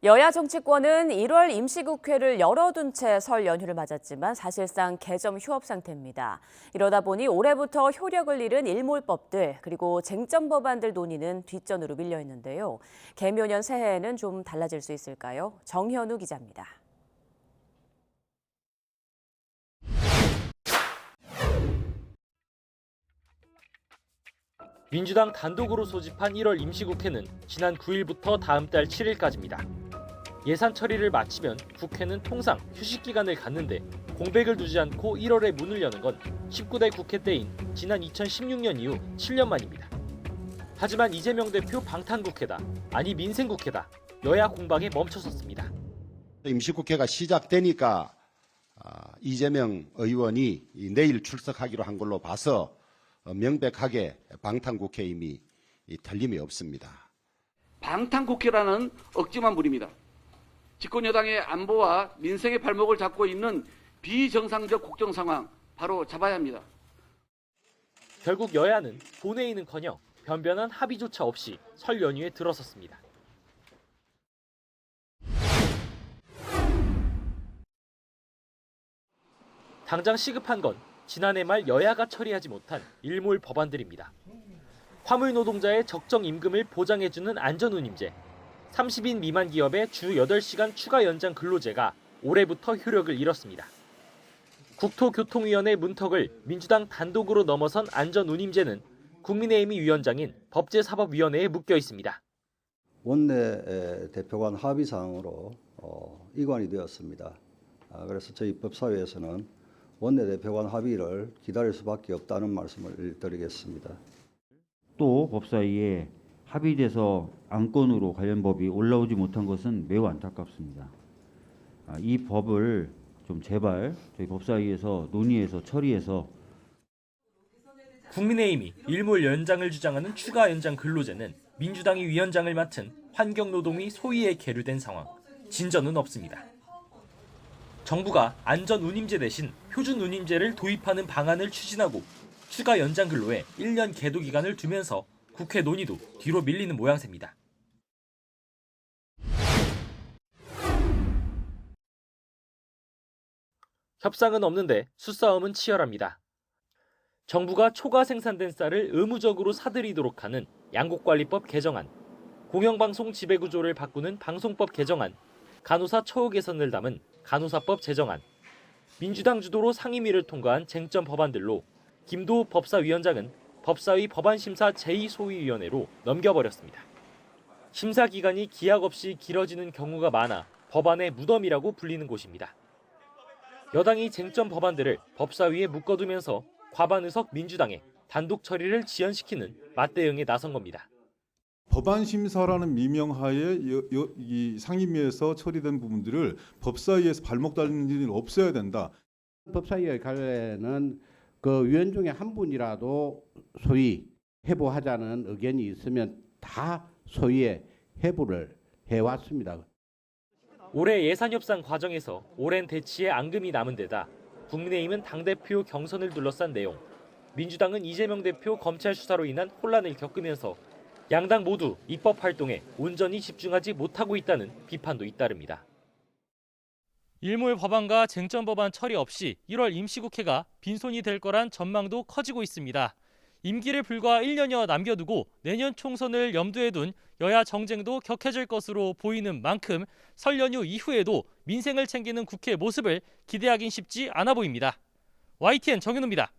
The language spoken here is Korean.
여야 정치권은 1월 임시국회를 열어둔 채 설 연휴를 맞았지만 사실상 개점 휴업 상태입니다. 이러다 보니 올해부터 효력을 잃은 일몰법들 그리고 쟁점 법안들 논의는 뒷전으로 밀려 있는데요. 개묘년 새해에는 좀 달라질 수 있을까요? 정현우 기자입니다. 민주당 단독으로 소집한 1월 임시국회는 지난 9일부터 다음 달 7일까지입니다. 예산 처리를 마치면 국회는 통상 휴식 기간을 갖는데 공백을 두지 않고 1월에 문을 여는 건 19대 국회 때인 지난 2016년 이후 7년 만입니다. 하지만 이재명 대표 방탄국회다, 아니 민생국회다, 여야 공방에 멈춰섰습니다. 임시국회가 시작되니까 이재명 의원이 내일 출석하기로 한 걸로 봐서 명백하게 방탄국회임이 틀림이 없습니다. 방탄국회라는 억지만 부립니다. 집권여당의 안보와 민생의 발목을 잡고 있는 비정상적 국정 상황 바로 잡아야 합니다. 결국 여야는 본회의는커녕 변변한 합의조차 없이 설 연휴에 들어섰습니다. 당장 시급한 건 지난해 말 여야가 처리하지 못한 일몰 법안들입니다. 화물 노동자의 적정 임금을 보장해주는 안전운임제, 30인 미만 기업의 주 8시간 추가 연장 근로제가 올해부터 효력을 잃었습니다. 국토교통위원회 문턱을 민주당 단독으로 넘어선 안전운임제는 국민의힘이 위원장인 법제사법위원회에 묶여 있습니다. 원내 대표 간 합의 사항으로 이관이 되었습니다. 그래서 저희 법사위에서는 원내대표 간 합의를 기다릴 수밖에 없다는 말씀을 드리겠습니다. 또 법사위에 합의돼서 안건으로 관련 법이 올라오지 못한 것은 매우 안타깝습니다. 이 법을 좀 제발 저희 법사위에서 논의해서 처리해서 국민의힘이 일몰 연장을 주장하는 추가 연장 근로제는 민주당이 위원장을 맡은 환경노동위 소위에 계류된 상황, 진전은 없습니다. 정부가 안전운임제 대신 표준운임제를 도입하는 방안을 추진하고 추가 연장 근로에 1년 계도 기간을 두면서 국회 논의도 뒤로 밀리는 모양새입니다. 협상은 없는데 수싸움은 치열합니다. 정부가 초과 생산된 쌀을 의무적으로 사들이도록 하는 양곡관리법 개정안, 공영방송 지배구조를 바꾸는 방송법 개정안, 간호사 처우 개선을 담은 간호사법 제정안, 민주당 주도로 상임위를 통과한 쟁점 법안들로 김도우 법사위원장은 법사위 법안심사 제2소위위원회로 넘겨버렸습니다. 심사 기간이 기약 없이 길어지는 경우가 많아 법안의 무덤이라고 불리는 곳입니다. 여당이 쟁점 법안들을 법사위에 묶어두면서 과반 의석 민주당에 단독 처리를 지연시키는 맞대응에 나선 겁니다. 법안 심사라는 미명하에 이 상임위에서 처리된 부분들을 법사위에서 발목 달리는 일이 없어야 된다. 법사위의 관례는 그 위원 중에 한 분이라도 소위 회부하자는 의견이 있으면 다 소위에 회부를 해왔습니다. 올해 예산협상 과정에서 오랜 대치의 앙금이 남은 데다 국민의힘은 당대표 경선을 둘러싼 내용, 민주당은 이재명 대표 검찰 수사로 인한 혼란을 겪으면서 양당 모두 입법 활동에 온전히 집중하지 못하고 있다는 비판도 잇따릅니다. 일몰 법안과 쟁점 법안 처리 없이 1월 임시국회가 빈손이 될 거란 전망도 커지고 있습니다. 임기를 불과 1년여 남겨두고 내년 총선을 염두에 둔 여야 정쟁도 격해질 것으로 보이는 만큼 설 연휴 이후에도 민생을 챙기는 국회 모습을 기대하긴 쉽지 않아 보입니다. YTN 정현우입니다.